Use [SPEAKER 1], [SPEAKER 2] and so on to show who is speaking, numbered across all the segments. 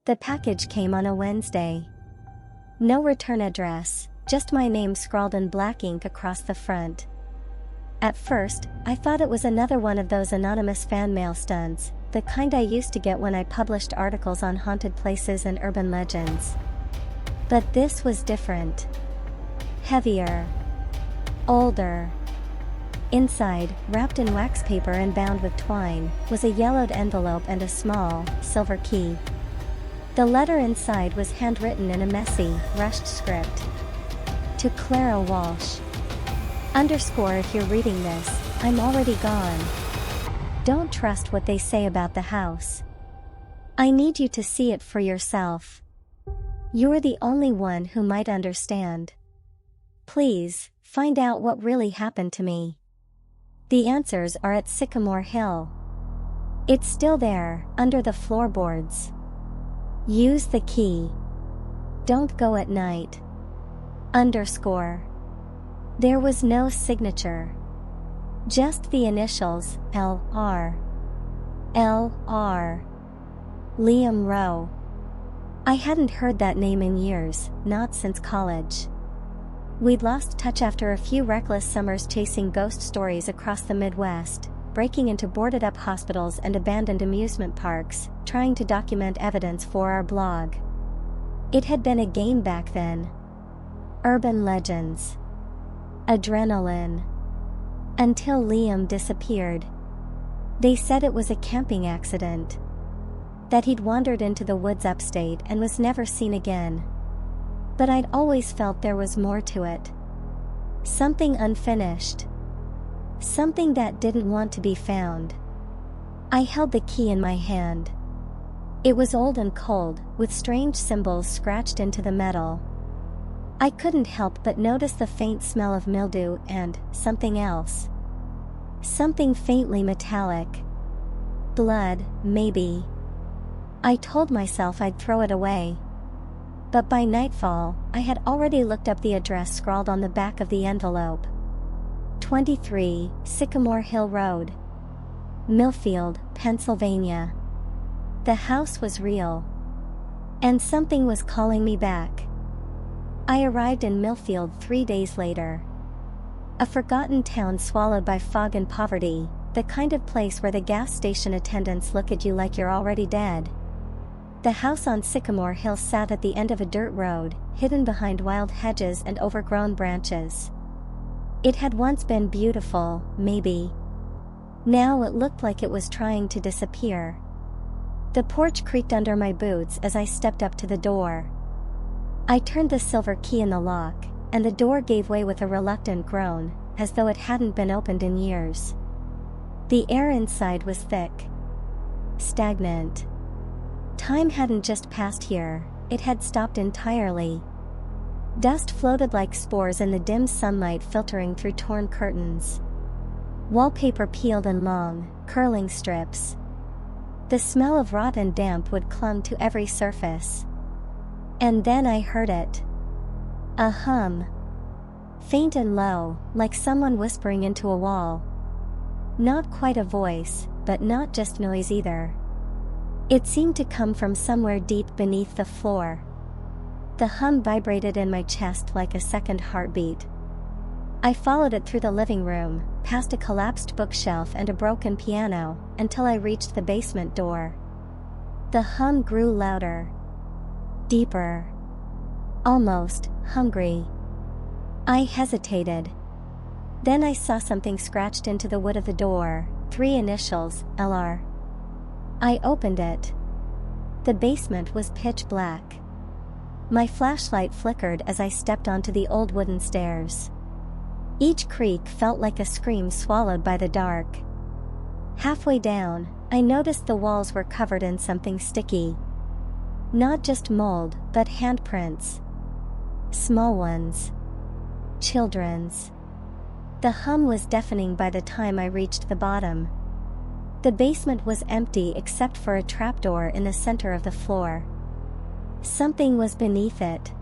[SPEAKER 1] The package came on a Wednesday. No return address, just my name scrawled in black ink across the front. At first, I thought it was another one of those anonymous fan mail stunts, the kind I used to get when I published articles on haunted places and urban legends. But this was different. Heavier. Older. Inside, wrapped in wax paper and bound with twine, was a yellowed envelope and a small, silver key. The letter inside was handwritten in a messy, rushed script. To Clara Walsh. _ if you're reading this, I'm already gone. Don't trust what they say about the house. I need you to see it for yourself. You're the only one who might understand. Please, find out what really happened to me. The answers are at Sycamore Hill. It's still there, under the floorboards. Use the key. Don't go at night. _ There was no signature. Just the initials, L.R. L.R. Liam Rowe. I hadn't heard that name in years, not since college. We'd lost touch after a few reckless summers chasing ghost stories across the Midwest, breaking into boarded-up hospitals and abandoned amusement parks, trying to document evidence for our blog. It had been a game back then. Urban legends. Adrenaline. Until Liam disappeared. They said it was a camping accident. That he'd wandered into the woods upstate and was never seen again. But I'd always felt there was more to it. Something unfinished. Something that didn't want to be found. I held the key in my hand. It was old and cold, with strange symbols scratched into the metal. I couldn't help but notice the faint smell of mildew and something else. Something faintly metallic. Blood, maybe. I told myself I'd throw it away. But by nightfall, I had already looked up the address scrawled on the back of the envelope. 23, Sycamore Hill Road. Millfield, Pennsylvania. The house was real. And something was calling me back. I arrived in Millfield 3 days later. A forgotten town swallowed by fog and poverty, the kind of place where the gas station attendants look at you like you're already dead. The house on Sycamore Hill sat at the end of a dirt road, hidden behind wild hedges and overgrown branches. It had once been beautiful, maybe. Now it looked like it was trying to disappear. The porch creaked under my boots as I stepped up to the door. I turned the silver key in the lock, and the door gave way with a reluctant groan, as though it hadn't been opened in years. The air inside was thick. Stagnant. Time hadn't just passed here, it had stopped entirely. Dust floated like spores in the dim sunlight filtering through torn curtains. Wallpaper peeled in long, curling strips. The smell of rot and damp wood clung to every surface. And then I heard it. A hum. Faint and low, like someone whispering into a wall. Not quite a voice, but not just noise either. It seemed to come from somewhere deep beneath the floor. The hum vibrated in my chest like a second heartbeat. I followed it through the living room, past a collapsed bookshelf and a broken piano, until I reached the basement door. The hum grew louder. Deeper. Almost hungry. I hesitated. Then I saw something scratched into the wood of the door, 3 initials, LR. I opened it. The basement was pitch black. My flashlight flickered as I stepped onto the old wooden stairs. Each creak felt like a scream swallowed by the dark. Halfway down, I noticed the walls were covered in something sticky. Not just mold, but handprints. Small ones. Children's. The hum was deafening by the time I reached the bottom. The basement was empty except for a trapdoor in the center of the floor. Something was beneath it.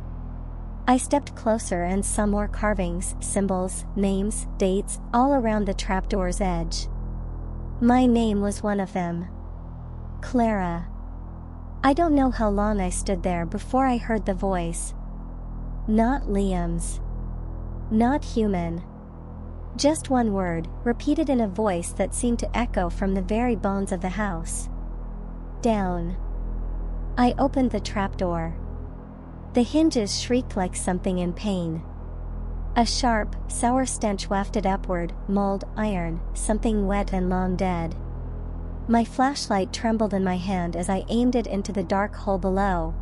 [SPEAKER 1] I stepped closer and saw more carvings, symbols, names, dates, all around the trapdoor's edge. My name was one of them. Clara. I don't know how long I stood there before I heard the voice. Not Liam's. Not human. Just one word, repeated in a voice that seemed to echo from the very bones of the house. Down. I opened the trapdoor. The hinges shrieked like something in pain. A sharp, sour stench wafted upward, mold, iron, something wet and long dead. My flashlight trembled in my hand as I aimed it into the dark hole below.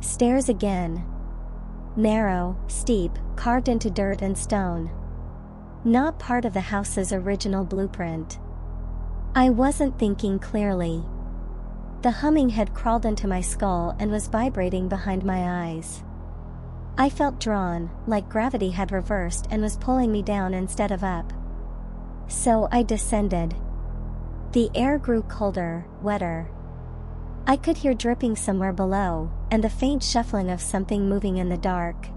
[SPEAKER 1] Stairs again. Narrow, steep, carved into dirt and stone. Not part of the house's original blueprint. I wasn't thinking clearly. The humming had crawled into my skull and was vibrating behind my eyes. I felt drawn, like gravity had reversed and was pulling me down instead of up. So I descended. The air grew colder, wetter. I could hear dripping somewhere below, and the faint shuffling of something moving in the dark.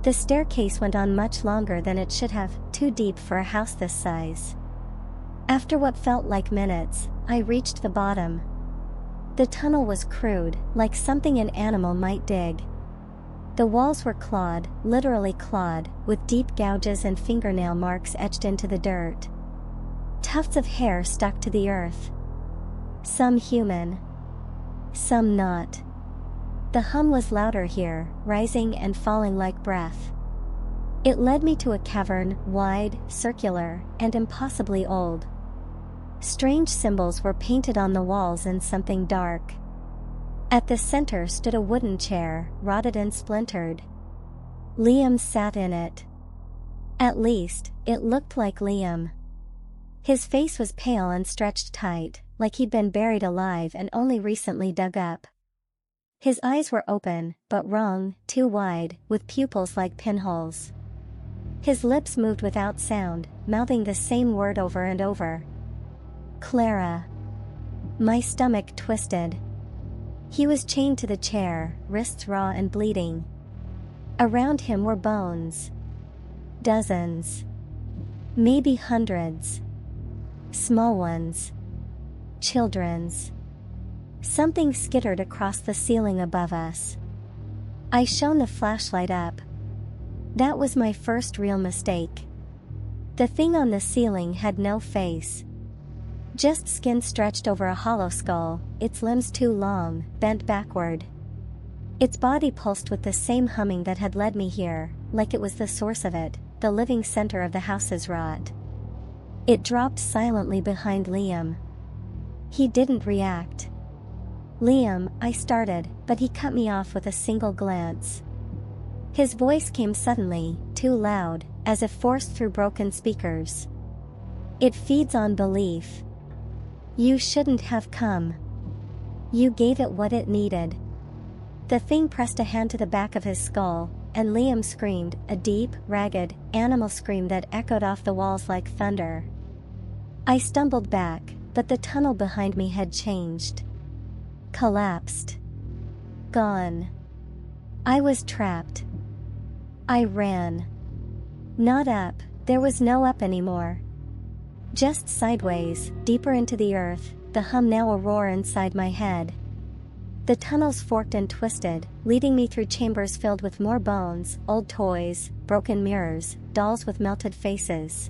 [SPEAKER 1] The staircase went on much longer than it should have, too deep for a house this size. After what felt like minutes, I reached the bottom. The tunnel was crude, like something an animal might dig. The walls were clawed, literally clawed, with deep gouges and fingernail marks etched into the dirt. Tufts of hair stuck to the earth. Some human. Some not. The hum was louder here, rising and falling like breath. It led me to a cavern, wide, circular, and impossibly old. Strange symbols were painted on the walls in something dark. At the center stood a wooden chair, rotted and splintered. Liam sat in it. At least, it looked like Liam. His face was pale and stretched tight, like he'd been buried alive and only recently dug up. His eyes were open, but wrong, too wide, with pupils like pinholes. His lips moved without sound, mouthing the same word over and over. Clara. My stomach twisted. He was chained to the chair, wrists raw and bleeding. Around him were bones. Dozens. Maybe hundreds. Small ones. Children's. Something skittered across the ceiling above us. I shone the flashlight up. That was my first real mistake. The thing on the ceiling had no face. Just skin stretched over a hollow skull, its limbs too long, bent backward. Its body pulsed with the same humming that had led me here, like it was the source of it, the living center of the house's rot. It dropped silently behind Liam. He didn't react. Liam, I started, but he cut me off with a single glance. His voice came suddenly, too loud, as if forced through broken speakers. It feeds on belief. You shouldn't have come. You gave it what it needed. The thing pressed a hand to the back of his skull, and Liam screamed, a deep, ragged, animal scream that echoed off the walls like thunder. I stumbled back, but the tunnel behind me had changed. Collapsed. Gone. I was trapped. I ran. Not up, there was no up anymore. Just sideways, deeper into the earth, the hum now a roar inside my head. The tunnels forked and twisted, leading me through chambers filled with more bones, old toys, broken mirrors, dolls with melted faces.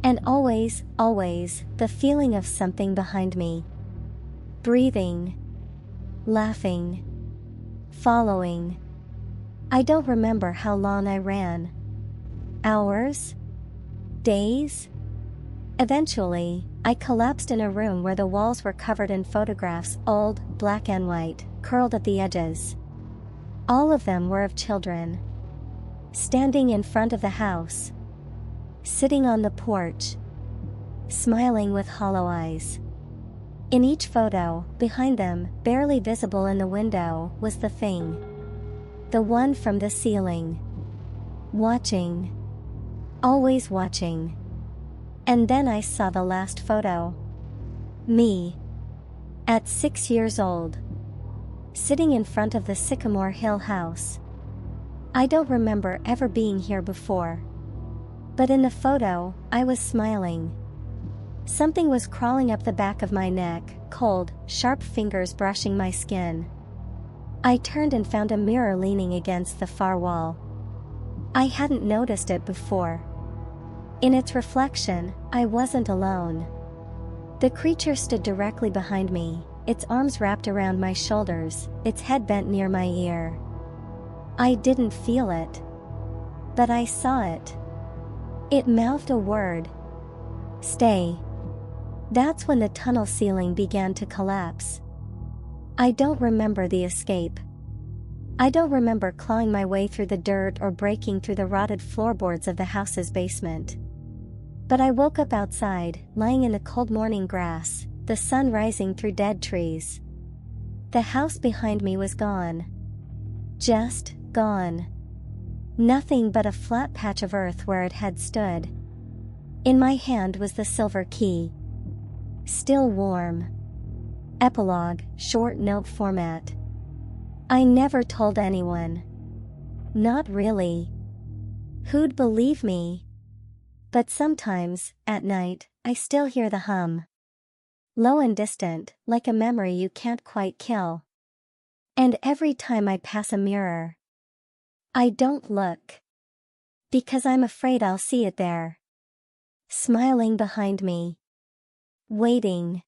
[SPEAKER 1] And always, always, the feeling of something behind me. Breathing. Laughing. Following. I don't remember how long I ran. Hours? Days? Eventually, I collapsed in a room where the walls were covered in photographs, old, black and white, curled at the edges. All of them were of children. Standing in front of the house. Sitting on the porch. Smiling with hollow eyes. In each photo, behind them, barely visible in the window, was the thing. The one from the ceiling. Watching. Always watching. And then I saw the last photo. Me. At 6 years old. Sitting in front of the Sycamore Hill house. I don't remember ever being here before. But in the photo, I was smiling. Something was crawling up the back of my neck, cold, sharp fingers brushing my skin. I turned and found a mirror leaning against the far wall. I hadn't noticed it before. In its reflection, I wasn't alone. The creature stood directly behind me, its arms wrapped around my shoulders, its head bent near my ear. I didn't feel it, but I saw it. It mouthed a word. "Stay." That's when the tunnel ceiling began to collapse. I don't remember the escape. I don't remember clawing my way through the dirt or breaking through the rotted floorboards of the house's basement. But I woke up outside, lying in the cold morning grass, the sun rising through dead trees. The house behind me was gone. Just gone. Nothing but a flat patch of earth where it had stood. In my hand was the silver key. Still warm. Epilogue, short note format. I never told anyone. Not really. Who'd believe me? But sometimes, at night, I still hear the hum. Low and distant, like a memory you can't quite kill. And every time I pass a mirror, I don't look. Because I'm afraid I'll see it there. Smiling behind me. Waiting.